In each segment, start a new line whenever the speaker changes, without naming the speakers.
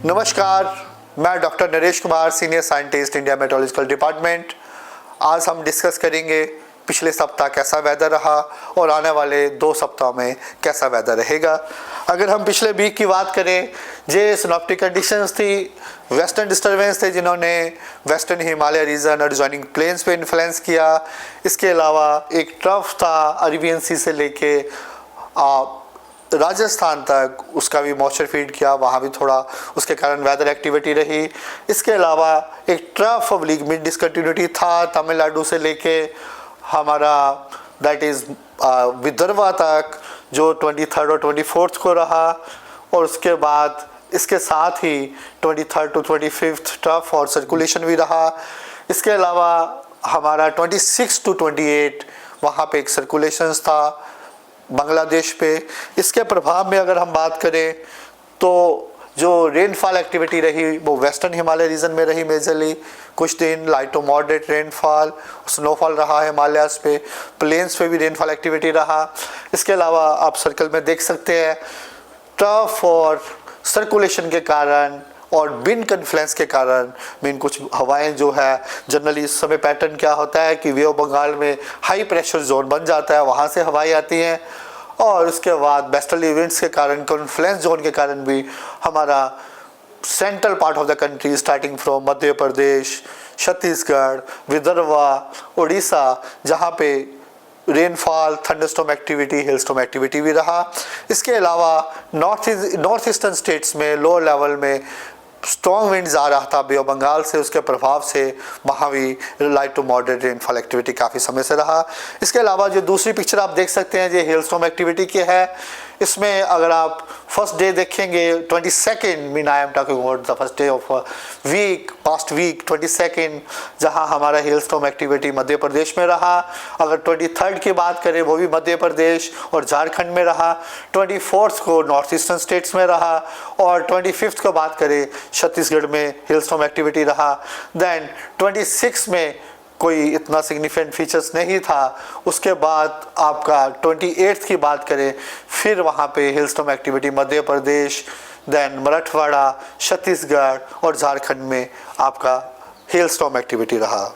नमस्कार, मैं doctor Naresh Kumar, senior scientist, India meteorological department. आज हम डिस्कस करेंगे पिछले सप्ताह कैसा वेदर रहा और आने वाले 2 सप्ताह में कैसा वेदर रहेगा। अगर हम पिछले वीक की बात करें, ये सिनॉप्टिक कंडीशंस थी, वेस्टर्न डिस्टर्बेंस थे जिन्होंने वेस्टर्न हिमालय रीजन और एडजॉइनिंग प्लेन्स पे इन्फ्लुएंस किया। इसके अलावा एक ट्रफ था अरेबियन सी से लेके राजस्थान तक, उसका भी मॉइस्चर फीड किया, वहाँ भी थोड़ा उसके कारण वेदर एक्टिविटी रही। इसके अलावा एक ट्रफ ऑब्लिक मिड डिसकंटिन्यूटी था तमिलनाडु से लेके हमारा दैट इज़ विदर्भा तक, जो 23 और 24 को रहा। और उसके बाद इसके साथ ही 23 to 25 ट्रफ और सर्कुलेशन भी रहा। इसके अलावा हमारा 26 to 28 वहाँ पे एक सर्कुलेशंस था बांग्लादेश पे। इसके प्रभाव में अगर हम बात करें तो जो रेनफॉल एक्टिविटी रही वो वेस्टर्न हिमालय रीजन में रही मेजरली। कुछ दिन light to moderate rainfall, snowfall रहा हिमालयास पे, प्लेन्स पे भी रेनफॉल एक्टिविटी रहा। इसके अलावा आप सर्कल में देख सकते हैं टफ और सर्कुलेशन के कारण और विंड कन्फ्लुएंस के कारण मीन कुछ हवाएं जो है जनरली इस समय पैटर्न क्या होता है कि वे ऑफ बंगाल में हाई प्रेशर जोन बन जाता है, वहाँ से हवाएं आती हैं। और उसके बाद वेस्टर्ली विंड्स के कारण, कॉन्फ्लुएंस जोन के कारण भी हमारा central part of the country starting from Madhya Pradesh, Chhattisgarh, Vidarbha, Orissa, जहाँ पे rainfall, thunderstorm activity, hailstorm activity भी रहा। इसके अलावा नॉर्थ ईस्टर्न स्टेट्स में लोअर लेवल में स्ट्रॉन्ग विंड्स आ रहा था बे ऑफ बंगाल से, उसके प्रभाव से वहाँ भी light to moderate rainfall activity काफ़ी समय से रहा। इसके अलावा जो दूसरी पिक्चर आप देख सकते हैं ये हेलस्टॉर्म एक्टिविटी की है। इसमें अगर आप फर्स्ट डे देखेंगे 22 mean I am talking about the first day of week, past week 22, जहां हमारा हेलस्टॉर्म एक्टिविटी मध्य प्रदेश में रहा। अगर 23 की बात करें वो भी मध्य प्रदेश और झारखंड में रहा। 24 को नॉर्थ ईस्टर्न स्टेट्स में रहा और 25 को बात करें छत्तीसगढ़ में हेलस्टॉर्म एक्टिविटी रहा। देन 26 में कोई इतना सिग्निफिकेंट फीचर्स नहीं था। उसके बाद आपका 28 की बात करें फिर वहाँ पे हिलस्टॉर्म एक्टिविटी मध्य प्रदेश, देन मराठवाड़ा, छत्तीसगढ़ और झारखंड में आपका हेलस्टॉर्म एक्टिविटी रहा।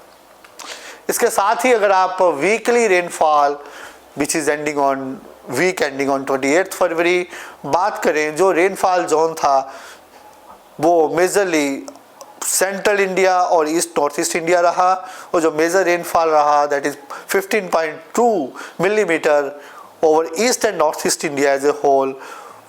इसके साथ ही अगर आप weekly rainfall which is ending on 28 फरवरी बात करें, जो रेनफॉल जोन था वो मेजरली सेंट्रल इंडिया और ईस्ट नॉर्थ ईस्ट इंडिया रहा। और जो मेजर रेनफॉल रहा that is 15.2 millimeter over east and north east India as a whole,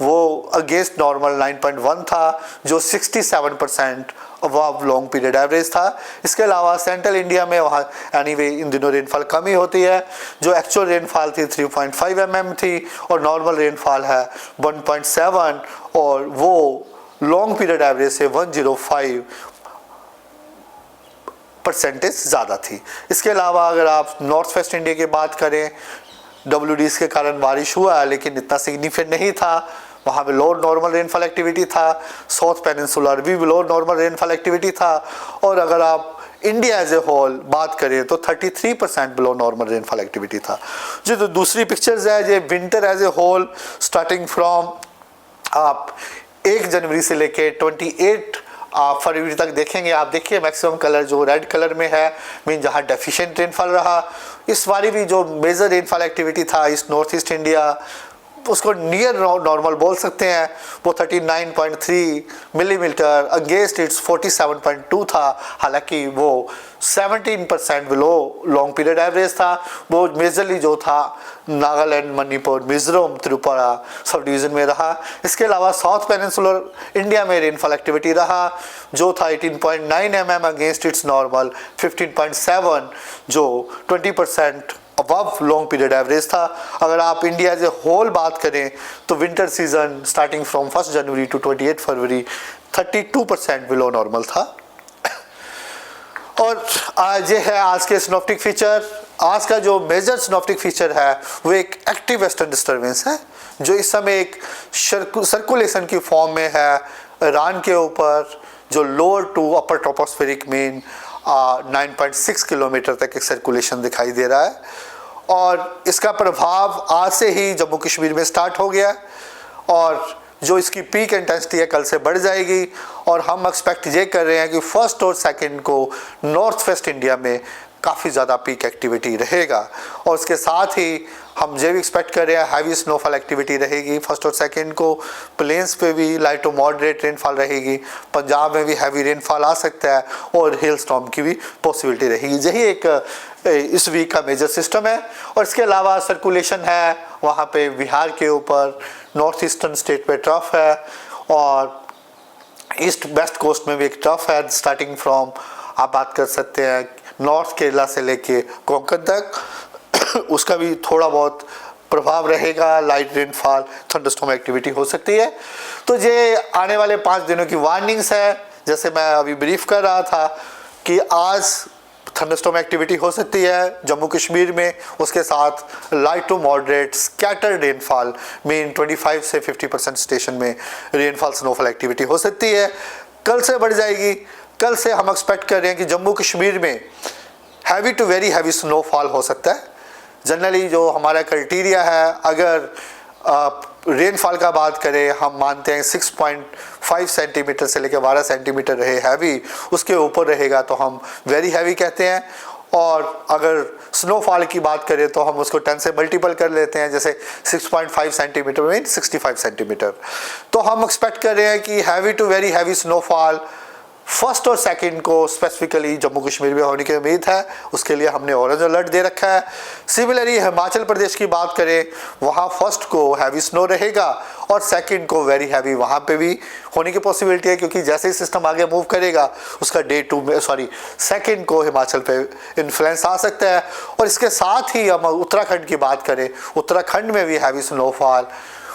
वो अगेंस्ट नॉर्मल 9.1 था, जो 67% अबव लॉन्ग पीरियड एवरेज था। इसके अलावा सेंट्रल इंडिया में वहाँ एनीवे इन दिनों रेनफॉल कम ही होती है। जो एक्चुअल रेनफॉल थी 3.5 mm थी और नॉर्मल रेनफॉल है 1.7 और वो लॉन्ग पीरियड एवरेज से 105% ज़्यादा थी। इसके अलावा अगर आप नॉर्थ वेस्ट इंडिया की बात करें, WDs के कारण बारिश हुआ लेकिन इतना सिग्निफिकेंट नहीं था, वहाँ पे लो नॉर्मल रेनफॉल एक्टिविटी था। साउथ पेनिनसुलर भी लो नॉर्मल रेनफॉल एक्टिविटी था। और अगर आप इंडिया एज ए होल बात करें तो 33% बिलो नॉर्मल रेनफॉल एक्टिविटी था। जो दूसरी पिक्चर्स है ये winter as a whole starting from आप 1 जनवरी से लेके 28 फरवरी तक देखेंगे। आप देखिए मैक्सिमम कलर जो रेड कलर में है मीन जहाँ डेफिशिएंट रेनफॉल रहा। इस बारी भी जो मेजर रेनफॉल एक्टिविटी था ईस्ट नॉर्थ ईस्ट इंडिया, उसको नियर नॉर्मल बोल सकते हैं, वो 39.3 मिलीमीटर अगेंस्ट इट्स 47.2 था। हालांकि वो 17% बिलो लॉन्ग पीरियड एवरेज था। वो मेजरली जो था नागालैंड, मणिपुर, मिजोरम, त्रिपुरा सब डिवीज़न में रहा। इसके अलावा साउथ पेनिनसुलर इंडिया में रेनफॉल एक्टिविटी रहा जो था 18.9 mm अगेंस्ट इट्स नॉर्मल 15.7, जो 20% अबव लॉन्ग पीरियड एवरेज था। अगर आप इंडिया एज ए होल बात करें तो विंटर सीजन स्टार्टिंग फ्रॉम 1 जनवरी टू 28 फरवरी 32% बिलो नॉर्मल था। और आज ये है आज के सिनॉप्टिक फीचर। आज का जो मेजर सिनॉप्टिक फीचर है वो एक एक्टिव वेस्टर्न डिस्टर्बेंस है जो इस समय एक सर्कुलेशन की फॉर्म में है ईरान के ऊपर, जो lower to upper tropospheric mean 9.6 kilometer तक एक सर्कुलेशन दिखाई दे रहा है। और इसका प्रभाव आज से ही जम्मू कश्मीर में स्टार्ट हो गया और जो इसकी पीक इंटेंसिटी है कल से बढ़ जाएगी और हम एक्सपेक्ट ये कर रहे हैं कि फर्स्ट और सेकंड को नॉर्थ वेस्ट इंडिया में काफ़ी ज़्यादा पीक एक्टिविटी रहेगा और उसके साथ ही हम ये भी एक्सपेक्ट कर रहे हैं हैवी स्नोफॉल एक्टिविटी रहेगी फर्स्ट और सेकंड को। प्लेन्स पे भी लाइट टू मॉडरेट रेनफॉल रहेगी, पंजाब में भी हैवी रेनफॉल आ सकता है और हेल स्टॉर्म की भी पॉसिबिलिटी रहेगी। यही एक इस वीक का मेजर सिस्टम है। और इसके अलावा सर्कुलेशन है वहाँ पे बिहार के ऊपर, नॉर्थ ईस्टर्न स्टेट पे ट्रफ है और ईस्ट वेस्ट कोस्ट में भी एक ट्रफ है स्टार्टिंग फ्रॉम, आप बात कर सकते हैं नॉर्थ केरला से लेके कोंकण तक उसका भी थोड़ा बहुत प्रभाव रहेगा, लाइट रेनफॉल थंडरस्टॉर्म एक्टिविटी हो सकती है। तो ये आने वाले 5 दिनों की वार्निंग्स है। जैसे मैं अभी ब्रीफ कर रहा था कि आज थंडरस्टॉर्म एक्टिविटी हो सकती है जम्मू कश्मीर में, उसके साथ light to moderate scattered rainfall mean 25 से 50% स्टेशन में रेनफॉल स्नोफॉल एक्टिविटी हो सकती है। कल से बढ़ जाएगी। कल से हम एक्सपेक्ट कर रहे हैं कि जम्मू कश्मीर में heavy to very heavy snowfall हो सकता है। जनरली जो हमारा क्राइटेरिया है, अगर रेनफॉल का बात करें, हम मानते हैं 6.5 सेंटीमीटर से लेकर 12 सेंटीमीटर रहे हैवी, उसके ऊपर रहेगा तो हम वेरी हैवी कहते हैं। और अगर स्नोफॉल की बात करें तो हम उसको 10 से मल्टीपल कर लेते हैं, जैसे 6.5 सेंटीमीटर मीन 65 सेंटीमीटर। तो हम एक्सपेक्ट कर रहे हैं कि heavy to very heavy snowfall first और सेकंड को स्पेसिफिकली जम्मू कश्मीर में होने की उम्मीद है। उसके लिए हमने ऑरेंज अलर्ट दे रखा है। सिमिलरली हिमाचल प्रदेश की बात करें, वहाँ फर्स्ट को हैवी स्नो रहेगा और सेकंड को वेरी हैवी वहाँ पे भी होने की पॉसिबिलिटी है, क्योंकि जैसे ही सिस्टम आगे मूव करेगा उसका सेकंड को हिमाचल पे इन्फ्लुएंस आ सकता है। और इसके साथ ही हम उत्तराखंड की बात करें, उत्तराखंड में भी हैवी स्नोफॉल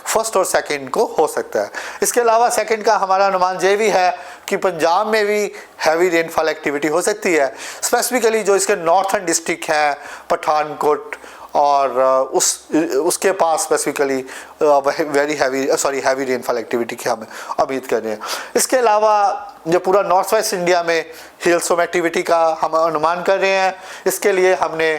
फर्स्ट और सेकंड को हो सकता है। इसके अलावा सेकंड का हमारा अनुमान ये भी है कि पंजाब में भी हैवी रेनफॉल एक्टिविटी हो सकती है, स्पेसिफिकली जो इसके नॉर्थर्न डिस्ट्रिक्ट हैं पठानकोट और उसके पास स्पेसिफिकली हैवी रेनफॉल एक्टिविटी की हम उम्मीद कर रहे हैं। इसके अलावा जो पूरा नॉर्थ वेस्ट इंडिया में हेल स्टॉर्म एक्टिविटी का हम अनुमान कर रहे हैं। इसके लिए हमने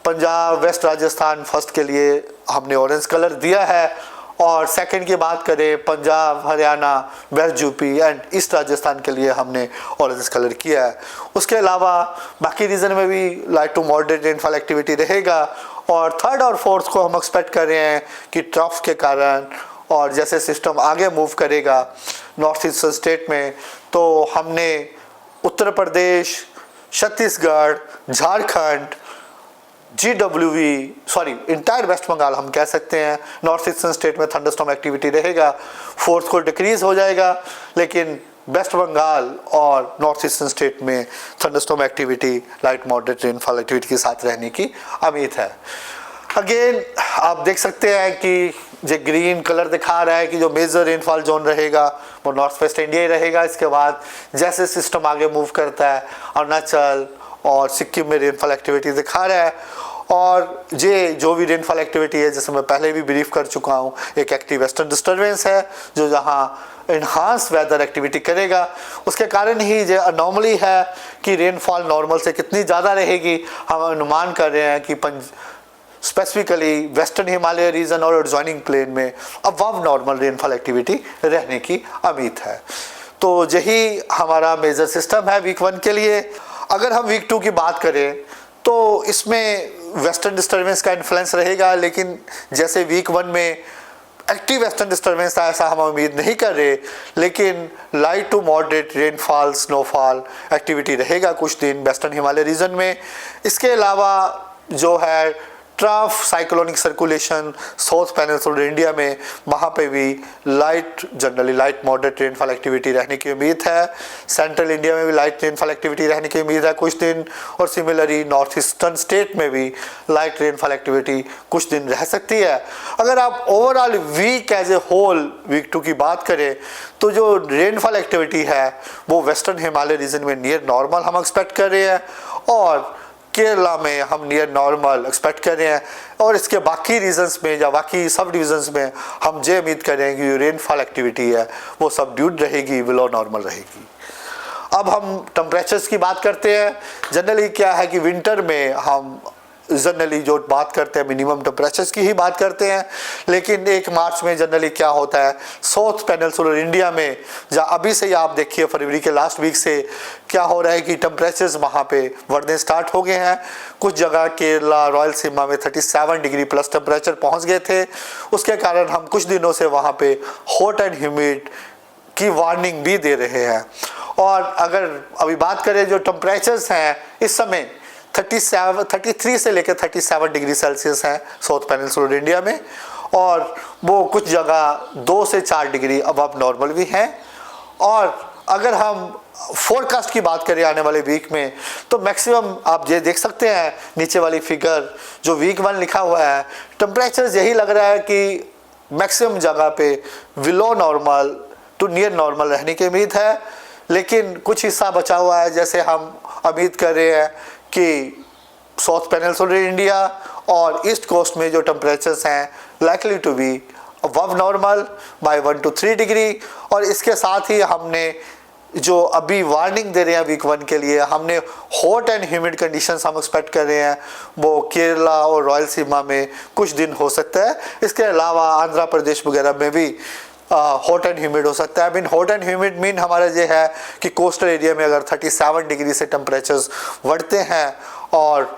पंजाब, वेस्ट राजस्थान फर्स्ट के लिए हमने ऑरेंज कलर दिया है और सेकंड की बात करें Punjab, Haryana, west UP and east Rajasthan के लिए हमने ऑरेंज कलर किया है। उसके अलावा बाकी रीजन में भी light to moderate rainfall activity रहेगा। और थर्ड और फोर्थ को हम एक्सपेक्ट कर रहे हैं कि ट्रफ के कारण और जैसे सिस्टम आगे मूव करेगा नॉर्थ ईस्टर्न स्टेट में, तो हमने उत्तर प्रदेश, छत्तीसगढ़, झारखंड, इंटायर वेस्ट बंगाल हम कह सकते हैं, नॉर्थ ईस्टर्न स्टेट में थंडरस्टॉर्म एक्टिविटी रहेगा। फोर्थ को डिक्रीज हो जाएगा, लेकिन वेस्ट बंगाल और नॉर्थ ईस्टर्न स्टेट में thunderstorm activity light moderate rainfall activity के साथ रहने की उम्मीद है। अगेन आप देख सकते हैं कि जो ग्रीन कलर दिखा रहा है कि जो मेजर रेनफॉल जोन रहेगा वो नॉर्थ वेस्ट इंडिया ही रहेगा। इसके बाद जैसे सिस्टम आगे मूव करता है अरुणाचल और सिक्किम में रेनफॉल एक्टिविटी दिखा रहा है। और ये जो भी रेनफॉल एक्टिविटी है, जैसे मैं पहले भी ब्रीफ कर चुका हूँ, एक एक्टिव वेस्टर्न डिस्टर्बेंस है जो जहाँ इन्हांस वेदर एक्टिविटी करेगा। उसके कारण ही ये अनॉमली है कि रेनफॉल नॉर्मल से कितनी ज़्यादा रहेगी। हम अनुमान कर रहे हैं कि स्पेसिफिकली वेस्टर्न हिमालय रीजन और एडजॉइनिंग प्लेन में अबव नॉर्मल रेनफॉल एक्टिविटी रहने की उम्मीद है। तो यही हमारा मेजर सिस्टम है वीक 1 के लिए। अगर हम वीक 2 की बात करें तो इसमें वेस्टर्न डिस्टर्बेंस का इन्फ्लुएंस रहेगा, लेकिन जैसे वीक 1 में एक्टिव वेस्टर्न डिस्टर्बेंस था ऐसा हम उम्मीद नहीं कर रहे, लेकिन light to moderate rainfall snowfall activity रहेगा कुछ दिन वेस्टर्न हिमालय रीजन में। इसके अलावा जो है trough cyclonic circulation south peninsular India में, वहाँ पे भी generally light moderate rainfall activity रहने की उम्मीद है। सेंट्रल इंडिया में भी लाइट रेनफॉल एक्टिविटी रहने की उम्मीद है कुछ दिन। और सिमिलरली नॉर्थ ईस्टर्न स्टेट में भी लाइट रेनफॉल एक्टिविटी कुछ दिन रह सकती है। अगर आप overall week as a whole week 2 की बात करें तो जो रेनफॉल एक्टिविटी है वो वेस्टर्न हिमालय रीजन में नियर नॉर्मल हम एक्सपेक्ट कर रहे हैं और केरला में हम नियर नॉर्मल एक्सपेक्ट कर रहे हैं। और इसके बाकी रीजन्स में या बाकी सब डिविजन्स में हम ये उम्मीद कर रहे हैं कि रेनफॉल एक्टिविटी है वो सबड्यूड रहेगी, बिलो नॉर्मल रहेगी। अब हम टेम्परेचर्स की बात करते हैं। जनरली क्या है कि विंटर में हम जनरली जो बात करते हैं मिनिमम टेम्परेचर्स की ही बात करते हैं, लेकिन 1 मार्च में जनरली क्या होता है साउथ पेनिनसुलर इंडिया में, जहाँ अभी से ही आप देखिए फरवरी के लास्ट वीक से क्या हो रहा है कि टेम्परेचर्स वहाँ पे बढ़ने स्टार्ट हो गए हैं। कुछ जगह केरला, रॉयल सीमा में 37 डिग्री प्लस टेम्परेचर पहुँच गए थे। उसके कारण हम कुछ दिनों से वहाँ पे हॉट एंड ह्यूमिड की वार्निंग भी दे रहे हैं। और अगर अभी बात करें जो टेम्परेचर्स हैं इस समय 33 से लेकर 37 डिग्री सेल्सियस हैं साउथ पेनिनसुलर इंडिया में, और वो कुछ जगह 2 से 4 डिग्री अबव नॉर्मल भी हैं। और अगर हम फोरकास्ट की बात करें आने वाले वीक में, तो मैक्सिमम आप ये देख सकते हैं नीचे वाली फिगर जो वीक 1 लिखा हुआ है, टेम्परेचर यही लग रहा है कि मैक्सिमम जगह पे below normal to near normal रहने की उम्मीद है। लेकिन कुछ हिस्सा बचा हुआ है, जैसे हम उम्मीद कर रहे हैं कि साउथ पेनिनसुलर इंडिया और ईस्ट कोस्ट में जो टेम्परेचर्स हैं likely to be above normal by 1 to 3 degree. और इसके साथ ही हमने जो अभी वार्निंग दे रहे हैं वीक 1 के लिए, हमने हॉट एंड ह्यूमिड कंडीशंस हम एक्सपेक्ट कर रहे हैं, वो केरला और रॉयल सीमा में कुछ दिन हो सकता है। इसके अलावा आंध्र प्रदेश वगैरह में भी हॉट एंड ह्यूमिड हो सकता है। हॉट एंड ह्यूमिड मीन हमारा ये है कि कोस्टल एरिया में अगर 37 डिग्री से टेम्परेचर्स बढ़ते हैं और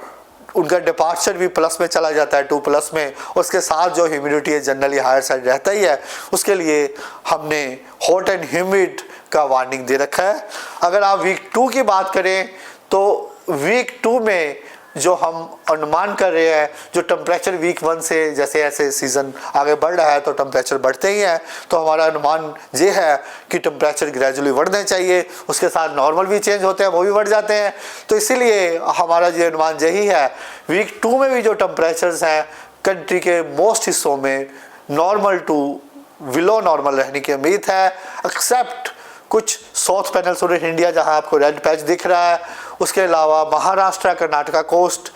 उनका डिपार्चर भी प्लस में चला जाता है 2+ में, उसके साथ जो ह्यूमिडिटी है जनरली हायर साइड रहता ही है, उसके लिए हमने हॉट एंड ह्यूमिड का वार्निंग दे रखा है। अगर आप वीक 2 की बात करें तो वीक 2 में जो हम अनुमान कर रहे हैं, जो टेम्परेचर वीक 1 से जैसे जैसे सीज़न आगे बढ़ रहा है तो टेम्परेचर बढ़ते ही हैं, तो हमारा अनुमान ये है कि टेम्परेचर ग्रेजुअली बढ़ने चाहिए, उसके साथ नॉर्मल भी चेंज होते हैं, वो भी बढ़ जाते हैं। तो इसीलिए हमारा ये अनुमान यही है, वीक 2 में भी जो टेम्परेचर्स हैं कंट्री के मोस्ट हिस्सों में नॉर्मल टू बिलो नॉर्मल रहने की उम्मीद है, एक्सेप्ट कुछ साउथ पेनिनसुलर इंडिया जहां आपको रेड पैच दिख रहा है। उसके अलावा Maharashtra, Karnataka coast,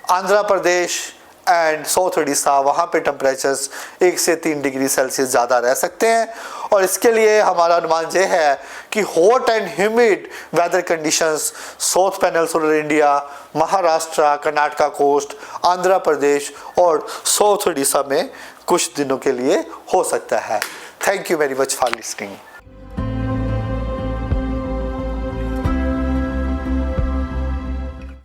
Andhra Pradesh and south Orissa, वहाँ पे टेम्परेचर्स 1 से 3 डिग्री सेल्सियस ज़्यादा रह सकते हैं। और इसके लिए हमारा अनुमान ये है कि hot and humid weather conditions south peninsular India, Maharashtra, Karnataka coast, Andhra Pradesh और साउथ उड़ीसा में कुछ दिनों के लिए हो सकता है। Thank you very much for listening.